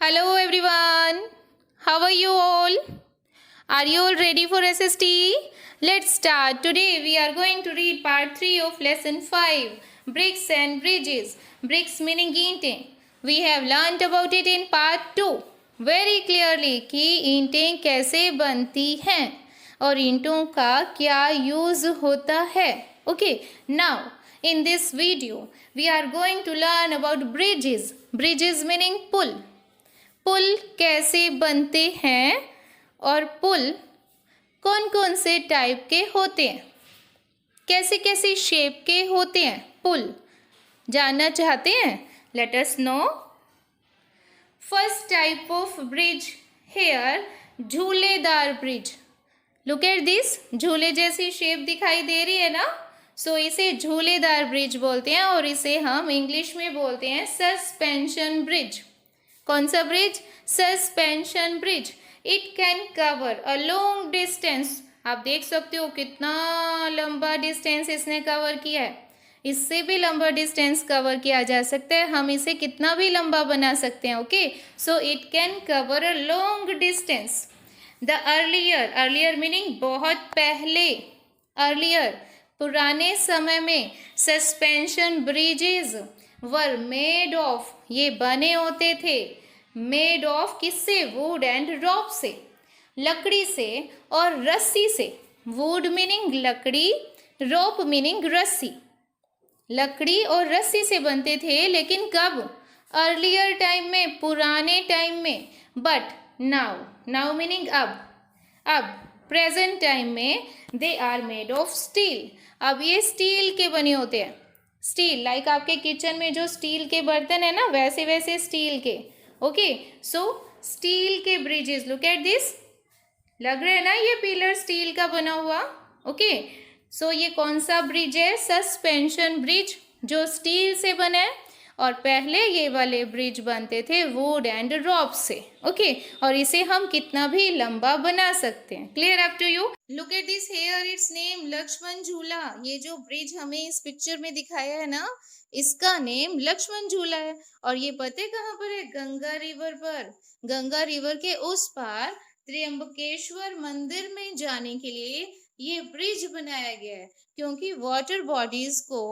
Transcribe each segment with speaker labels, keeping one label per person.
Speaker 1: Hello everyone. How are you all? Are you all ready for SST? Let's start. Today we are going to read part 3 of lesson 5, bricks and bridges. Bricks meaning ईंटें. We have learnt about it in part 2 very clearly कि ईंटें कैसे बनती हैं और ईंटों का क्या यूज़ होता है. Okay, now in this video we are going to learn about bridges. Bridges meaning pull. पुल कैसे बनते हैं और पुल कौन कौन से टाइप के होते हैं, कैसे कैसे शेप के होते हैं पुल, जानना चाहते हैं? Let us know. First type of bridge here, झूलेदार ब्रिज. लुक एट दिस, झूले जैसी शेप दिखाई दे रही है ना, सो इसे झूलेदार ब्रिज बोलते हैं और इसे हम इंग्लिश में बोलते हैं सस्पेंशन ब्रिज. कौन सा bridge? Suspension bridge. It can cover a long distance. आप देख सकते हो कितना लंबा डिस्टेंस इसने कवर किया है. इससे भी लंबा डिस्टेंस कवर किया जा सकता है, हम इसे कितना भी लंबा बना सकते हैं. Okay, so it can cover a long distance. The earlier meaning बहुत पहले, अर्लियर पुराने समय में suspension bridges were made of, ये बने होते थे. मेड ऑफ किससे? वुड एंड रॉप से, लकड़ी से और रस्सी से. वुड मीनिंग लकड़ी, रॉप मीनिंग रस्सी. लकड़ी और रस्सी से बनते थे, लेकिन कब? अर्लियर टाइम में, पुराने टाइम में. बट नाउ मीनिंग अब प्रेजेंट टाइम में they are made of steel. अब ये स्टील के बने होते हैं. स्टील लाइक आपके किचन में जो स्टील के बर्तन है ना, वैसे स्टील के. ओके, सो स्टील के ब्रिजेस. लुक एट दिस, लग रहा है ना ये पिलर स्टील का बना हुआ. ओके, सो ये कौन सा ब्रिज है? सस्पेंशन ब्रिज, जो स्टील से बना है. और पहले ये वाले ब्रिज बनते थे वुड एंड रॉप से. ओके, और इसे हम कितना भी लंबा बना सकते हैं. Clear up to you? Look at this here, it's name Lakshman Jhula. ये जो ब्रिज हमें इस पिक्चर में दिखाया है ना, इसका नेम लक्ष्मण झूला है. और ये पते कहाँ पर है? गंगा रिवर पर. गंगा रिवर के उस पार त्र्यंबकेश्वर मंदिर में जाने के लिए ये ब्रिज बनाया गया है. क्योंकि वाटर बॉडीज को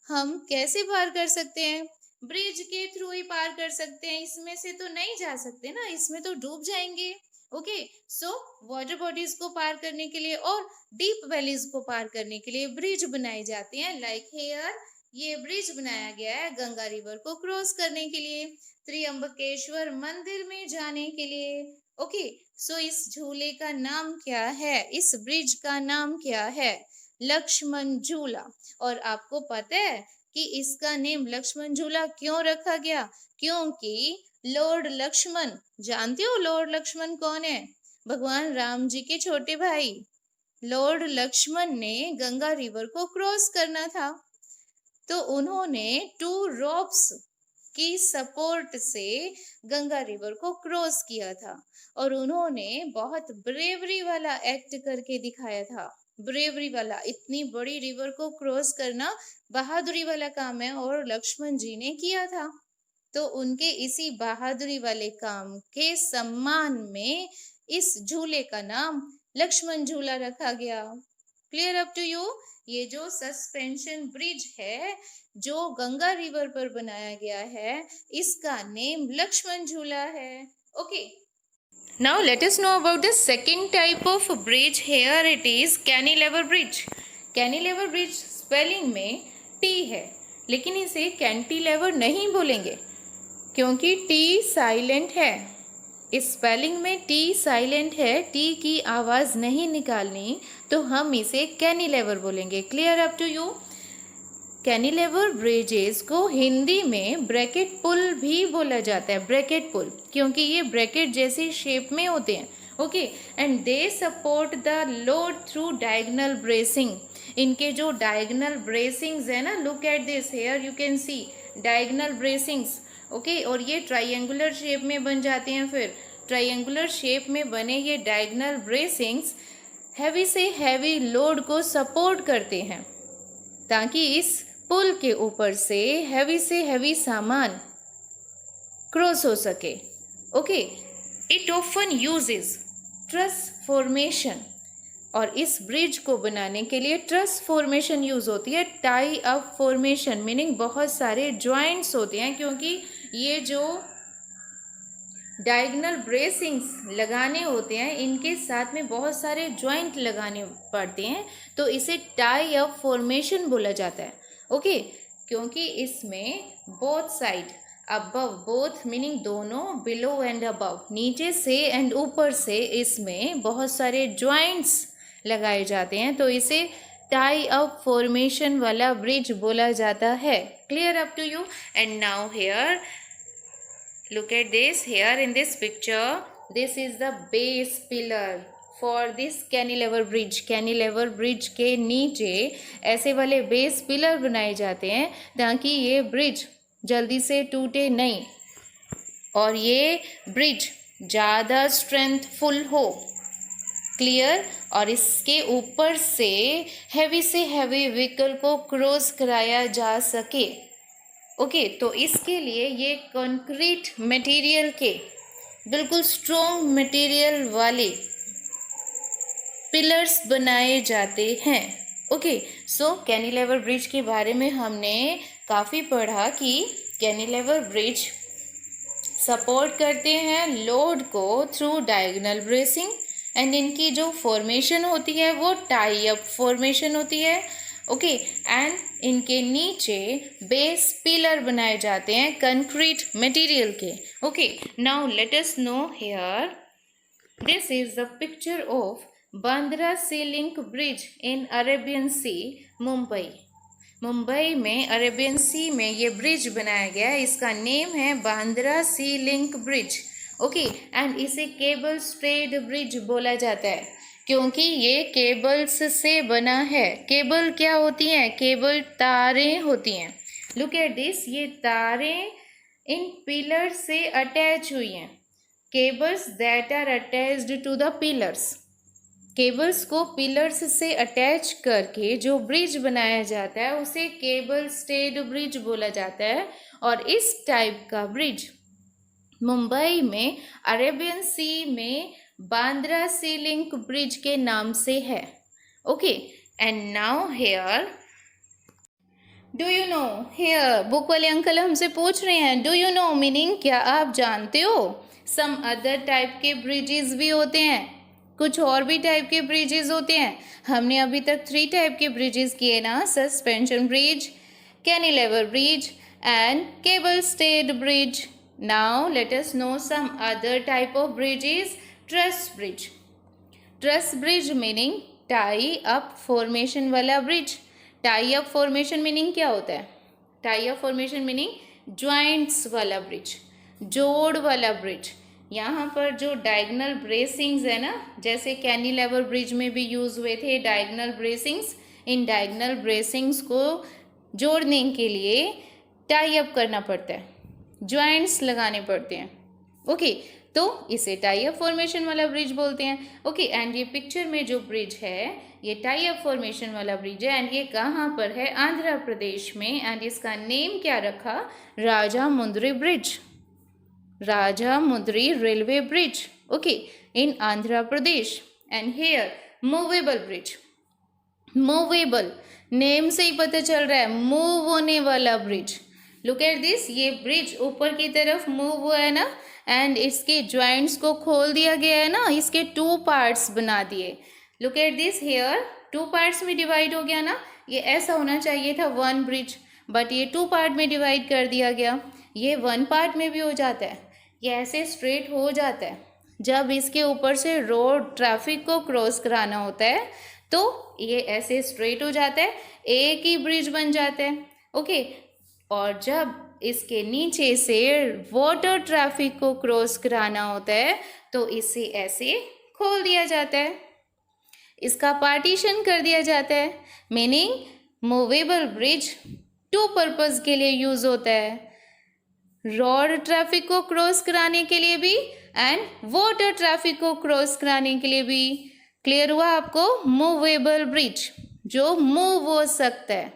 Speaker 1: हम कैसे पार कर सकते हैं? ब्रिज के थ्रू ही पार कर सकते हैं. इसमें से तो नहीं जा सकते ना, इसमें तो डूब जाएंगे. ओके, सो वाटर बॉडीज को पार करने के लिए और डीप वैलीज को पार करने के लिए ब्रिज बनाए जाते हैं. लाइक हेयर, ये ब्रिज बनाया गया है गंगा रिवर को क्रॉस करने के लिए, त्र्यंबकेश्वर मंदिर में जाने के लिए. ओके, सो इस झूले का नाम क्या है? इस ब्रिज का नाम क्या है? लक्ष्मण झूला. और आपको पता है कि इसका नेम लक्ष्मण झूला क्यों रखा गया? क्योंकि लॉर्ड लक्ष्मण, जानते हो लॉर्ड लक्ष्मण कौन है? भगवान राम जी के छोटे भाई. लॉर्ड लक्ष्मण ने गंगा रिवर को क्रॉस करना था, तो उन्होंने 2 रॉप्स की सपोर्ट से गंगा रिवर को क्रॉस किया था. और उन्होंने बहुत ब्रेवरी वाला एक्ट करके दिखाया था. ब्रेवरी वाला, इतनी बड़ी रिवर को क्रॉस करना बहादुरी वाला काम है और लक्ष्मण जी ने किया था. तो उनके इसी बहादुरी वाले काम के सम्मान में इस झूले का नाम लक्ष्मण झूला रखा गया. Clear up to you? ये जो सस्पेंशन ब्रिज है जो गंगा रिवर पर बनाया गया है, इसका नेम लक्ष्मण झूला है. Okay, now let us know about the second type of bridge. Here it is cantilever bridge. Cantilever bridge spelling में T है, लेकिन इसे कैंटिलेवर नहीं बोलेंगे क्योंकि T साइलेंट है. इस स्पेलिंग में T साइलेंट है, T की आवाज़ नहीं निकालनी, तो हम इसे कैनिलेवर बोलेंगे. Clear up to you? Cantilever bridges को हिंदी में ब्रैकेट पुल भी बोला जाता है. ब्रैकेट पुल क्योंकि ये ब्रैकेट जैसी शेप में होते हैं. Okay, and they support the load through diagonal bracing. इनके जो डायगोनल ब्रेसिंग्स है ना, look at this here, you can see diagonal bracings. Okay, और ये ट्रायंगुलर शेप में बन जाते हैं. फिर ट्रायंगुलर शेप में बने ये डायगोनल ब्रेसिंग्स हैवी से हैवी लोड को सपोर्ट करते हैं, ताकि इस पुल के ऊपर से हैवी सामान क्रॉस हो सके. Okay, it often uses truss formation, और इस ब्रिज को बनाने के लिए ट्रस फॉर्मेशन यूज़ होती है। टाई अप फॉर्मेशन मीनिंग बहुत सारे जॉइंट्स होते हैं, क्योंकि ये जो डायगोनल ब्रेसिंग्स लगाने होते हैं इनके साथ में बहुत सारे जॉइंट लगाने पड़ते हैं, तो इसे टाई अप फॉर्मेशन बोला जाता है। ओके, क्योंकि इसमें both side, above, both meaning दोनों, बिलो एंड अबव, नीचे से एंड ऊपर से इसमें बहुत सारे जॉइंट्स लगाए जाते हैं, तो इसे टाई अप फॉर्मेशन वाला ब्रिज बोला जाता है। Clear up to you? And now here look at this. Here in this picture, this is the base pillar for this cantilever bridge. cantilever bridge के नीचे ऐसे वाले बेस पिलर बनाए जाते हैं ताकि ये ब्रिज जल्दी से टूटे नहीं और ये ब्रिज ज़्यादा स्ट्रेंथफुल हो। क्लियर? और इसके ऊपर से हैवी व्हीकल को क्रॉस कराया जा सके। ओके, तो इसके लिए ये कंक्रीट मटेरियल के, बिल्कुल स्ट्रॉन्ग मटेरियल वाले पिलर्स बनाए जाते हैं। ओके, सो कैंटिलीवर ब्रिज के बारे में हमने काफ़ी पढ़ा कि कैंटिलीवर ब्रिज सपोर्ट करते हैं लोड को थ्रू डायगोनल ब्रेसिंग, एंड इनकी जो फॉर्मेशन होती है वो टाई अप फॉर्मेशन होती है। ओके, एंड इनके नीचे बेस पिलर बनाए जाते हैं कंक्रीट मटेरियल के। Okay, now let us know here, this is the picture of Bandra sea link bridge in Arabian sea, Mumbai. Mumbai में अरेबियन सी में ये ब्रिज बनाया गया है। इसका नेम है Bandra sea link bridge. Okay, and इसे केबल स्ट्रेड ब्रिज बोला जाता है क्योंकि ये केबल्स से बना है। केबल क्या होती हैं? केबल तारें होती हैं। लुक एट दिस, ये तारें इन पिलर से अटैच हुई हैं। Cables that are attached to the pillars, cables को पिलर्स से अटैच करके जो ब्रिज बनाया जाता है उसे केबल स्टेड ब्रिज बोला जाता है। और इस टाइप का ब्रिज मुंबई में अरेबियन सी में बांद्रा सी लिंक ब्रिज के नाम से है। Okay, and now here, do you know, here book वाले अंकल हमसे पूछ रहे हैं डू यू नो मीनिंग, क्या आप जानते हो? सम अदर टाइप के ब्रिजेस भी होते हैं, कुछ और भी टाइप के ब्रिजेस होते हैं। हमने अभी तक 3 टाइप के ब्रिजेस किए ना, suspension bridge, cantilever bridge and cable stayed bridge. Now let us know some other type of bridges. Truss bridge, truss bridge meaning tie up formation वाला bridge. Tie up formation meaning क्या होता है? Tie up formation meaning joints वाला bridge, जोड़ वाला bridge. यहाँ पर जो डायगोनल ब्रेसिंग्स है ना, जैसे कैंटिलीवर ब्रिज में भी यूज़ हुए थे डायगोनल ब्रेसिंग्स, इन डायगोनल ब्रेसिंग्स को जोड़ने के लिए टाई अप करना पड़ता है, ज्वाइंट्स लगाने पड़ते हैं। ओके, तो इसे टाई अप फॉर्मेशन वाला ब्रिज बोलते हैं। ओके, एंड ये पिक्चर में जो ब्रिज है ये टाई अप फॉर्मेशन वाला ब्रिज है, एंड ये कहाँ पर है? आंध्र प्रदेश में, एंड इसका नेम क्या रखा? Rajahmundry bridge, Rajahmundry railway bridge. Okay, in Andhra Pradesh. And here movable bridge, movable name से ही पता चल रहा है, मूव होने वाला ब्रिज। लुक एट दिस, ये ब्रिज ऊपर की तरफ मूव हुआ है ना, एंड इसके ज्वाइंट्स को खोल दिया गया है ना, इसके 2 पार्ट्स बना दिए। Look at this, here 2 parts में डिवाइड हो गया ना। ये ऐसा होना चाहिए था 1 ब्रिज, बट ये 2 पार्ट में डिवाइड कर दिया गया। ये 1 पार्ट में भी हो जाता है, ये ऐसे स्ट्रेट हो जाता है। जब इसके ऊपर से रोड ट्रैफिक को क्रॉस कराना होता है तो ये ऐसे स्ट्रेट हो जाता है, एक ही ब्रिज बन जाता है। ओके, और जब इसके नीचे से वाटर ट्रैफिक को क्रॉस कराना होता है तो इसे ऐसे खोल दिया जाता है, इसका पार्टीशन कर दिया जाता है। मीनिंग मूवेबल ब्रिज 2 पर्पस के लिए यूज होता है, रोड ट्रैफिक को क्रॉस कराने के लिए भी एंड वाटर ट्रैफिक को क्रॉस कराने के लिए भी। क्लियर हुआ आपको? मूवेबल ब्रिज जो मूव हो सकता है।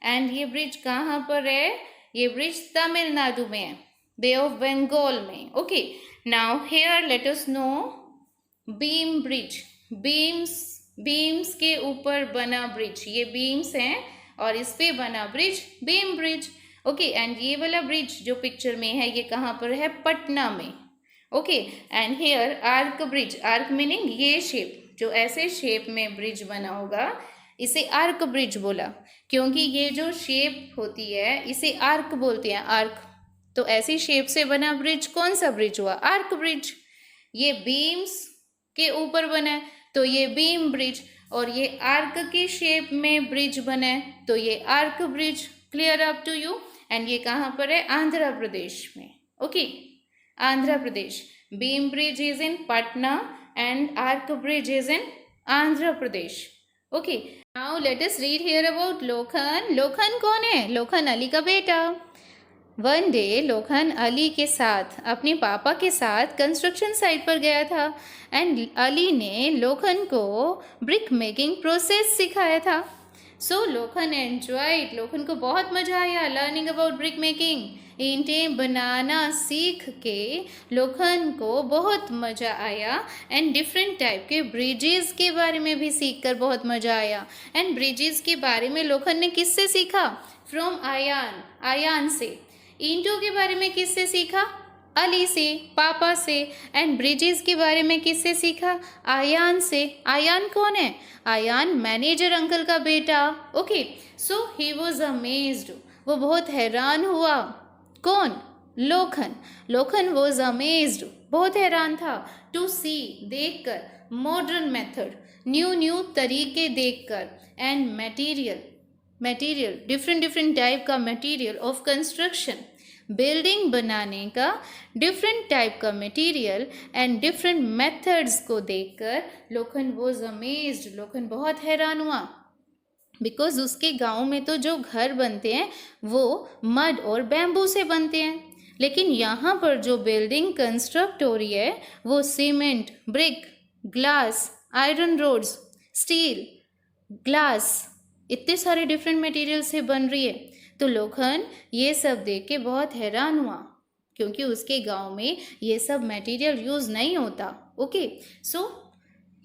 Speaker 1: एंड ये ब्रिज कहाँ पर है? ये ब्रिज तमिलनाडु में है, बे ऑफ बंगाल में। Okay, now here late us no beam bridge. Beams के ऊपर बना ब्रिज, ये बीम्स हैं और इस पे बना bridge beam bridge. Okay, and ये वाला ब्रिज जो पिक्चर में है ये कहाँ पर है? पटना में। Okay, and here arch bridge, arch meaning ये शेप, जो ऐसे शेप में ब्रिज बना होगा इसे आर्क ब्रिज बोला, क्योंकि ये जो शेप होती है इसे आर्क बोलते हैं, आर्क। तो ऐसी शेप से बना ब्रिज कौन सा ब्रिज हुआ? Arch bridge. ये बीम्स के ऊपर बना है तो ये बीम ब्रिज, और ये आर्क की शेप में ब्रिज बना है तो ये arch bridge. Clear up to you? And ये कहाँ पर है? आंध्र प्रदेश में। Okay, Andhra Pradesh. Beam bridge is in Patna and arch bridge is in Andhra Pradesh. Okay, now let us read here about लोखन। लोखन कौन है? लोखन अली का बेटा। वन डे लोखन अली के साथ, अपने पापा के साथ कंस्ट्रक्शन साइट पर गया था एंड अली ने लोखन को ब्रिक मेकिंग प्रोसेस सिखाया था। सो लोखन एंजॉयड, लोखन को बहुत मज़ा आया लर्निंग अबाउट ब्रिक मेकिंग। ईंटें बनाना सीख के लोखन को बहुत मज़ा आया एंड डिफरेंट टाइप के ब्रिजेस के बारे में भी सीख कर बहुत मज़ा आया। एंड ब्रिजेस के बारे में लोखन ने किससे सीखा? फ्रॉम आयान, आयान से। ईंटों के बारे में किससे सीखा? अली से, पापा से। एंड ब्रिजेस के बारे में किससे सीखा? आयान से। आयान कौन है? आयान मैनेजर अंकल का बेटा। Okay, so he was amazed, वो बहुत हैरान हुआ। कौन? लोखन। लोखन वॉज अमेज्ड, बहुत हैरान था। टू सी, देख कर, मॉडर्न मेथड, न्यू तरीके देख कर, एंड मटेरियल डिफरेंट टाइप का मटेरियल ऑफ कंस्ट्रक्शन, बिल्डिंग बनाने का डिफरेंट टाइप का मटेरियल एंड डिफरेंट मेथड्स को देखकर लोखन वॉज अमेज्ड, लोखन बहुत हैरान हुआ। बिकॉज उसके गांव में तो जो घर बनते हैं वो मड और बैम्बू से बनते हैं, लेकिन यहाँ पर जो बिल्डिंग कंस्ट्रक्ट हो रही है वो cement, brick, glass, iron rods, steel, glass, इतने सारे डिफरेंट मटेरियल से बन रही है। तो लोखन ये सब देख के बहुत हैरान हुआ, क्योंकि उसके गांव में ये सब मटेरियल यूज़ नहीं होता। ओके, सो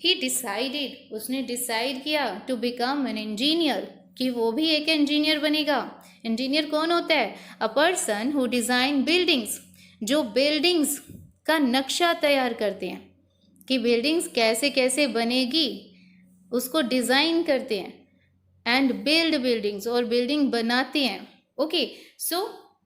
Speaker 1: ही डिसाइडेड, उसने डिसाइड किया टू बिकम एन इंजीनियर, कि वो भी एक इंजीनियर बनेगा। इंजीनियर कौन होता है? A person who design buildings, जो बिल्डिंग्स का नक्शा तैयार करते हैं कि बिल्डिंग्स कैसे कैसे बनेगी उसको डिज़ाइन करते हैं, एंड बिल्ड बिल्डिंग्स, और बिल्डिंग बनाते हैं। ओके, सो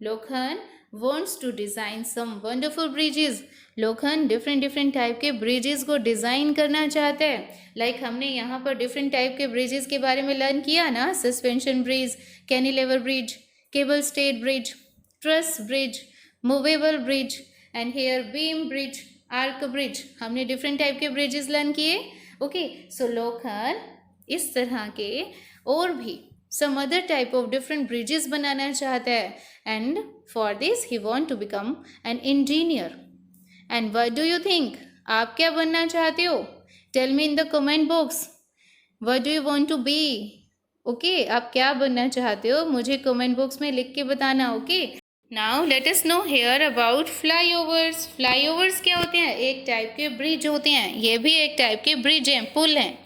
Speaker 1: लोखन wants to design some wonderful bridges. लोखन डिफरेंट टाइप के ब्रिजेस को डिज़ाइन करना चाहता है। लाइक हमने यहाँ पर डिफरेंट टाइप के ब्रिजेस के बारे में लर्न किया ना, suspension bridge, cantilever bridge, cable stayed bridge, truss bridge, movable bridge, and here beam bridge, arch bridge. हमने डिफरेंट टाइप के ब्रिजेस लर्न किए। ओके, सो लोखन इस तरह के और भी some other type of different bridges बनाना चाहता है, and for this he want to become an engineer. And what do you think? आप क्या बनना चाहते हो? Tell me in the comment box, what do you want to be? Okay, आप क्या बनना चाहते हो मुझे कमेंट बॉक्स में लिख के बताना। Okay, now let us know here about flyovers. Flyovers क्या होते हैं? एक टाइप के ब्रिज होते हैं, ये भी एक टाइप के ब्रिज हैं, पुल हैं,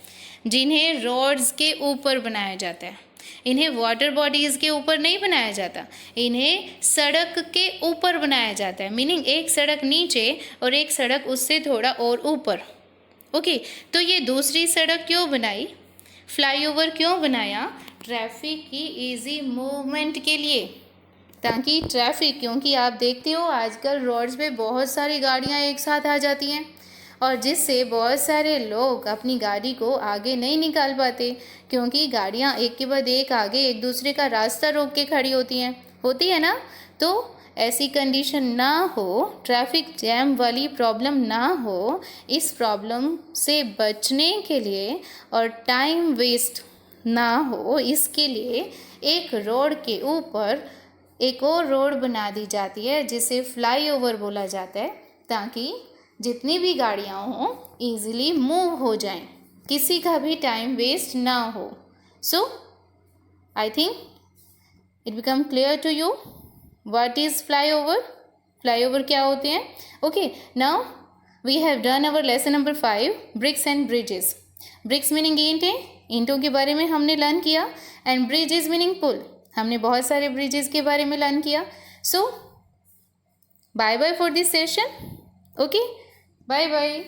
Speaker 1: जिन्हें रोड्स के ऊपर बनाया जाता है। इन्हें वाटर बॉडीज़ के ऊपर नहीं बनाया जाता, इन्हें सड़क के ऊपर बनाया जाता है। मीनिंग एक सड़क नीचे और एक सड़क उससे थोड़ा और ऊपर। ओके, तो ये दूसरी सड़क क्यों बनाई? फ्लाईओवर क्यों बनाया? ट्रैफिक की इजी मूवमेंट के लिए, ताकि ट्रैफिक, क्योंकि आप देखते हो आजकल रोड्स पे बहुत सारी गाड़ियाँ एक साथ आ जाती हैं, और जिससे बहुत सारे लोग अपनी गाड़ी को आगे नहीं निकाल पाते, क्योंकि गाड़ियाँ एक के बाद एक आगे एक दूसरे का रास्ता रोक के खड़ी होती है ना। तो ऐसी कंडीशन ना हो, ट्रैफिक जैम वाली प्रॉब्लम ना हो, इस प्रॉब्लम से बचने के लिए और टाइम वेस्ट ना हो, इसके लिए एक रोड के ऊपर एक और रोड बना दी जाती है जिसे फ्लाईओवर बोला जाता है, ताकि जितनी भी गाड़ियाँ हों ईज़िली मूव हो जाएं, किसी का भी टाइम वेस्ट ना हो। So I think it become clear to you what is flyover. Flyover क्या होते हैं. Okay, now we have done our lesson number 5, bricks and bridges. Bricks meaning ईंट है, ईंटों के बारे में हमने लर्न किया. एंड ब्रिजेस मीनिंग पुल, हमने बहुत सारे ब्रिजेस के बारे में लर्न किया. So bye bye for this session. Okay, bye bye.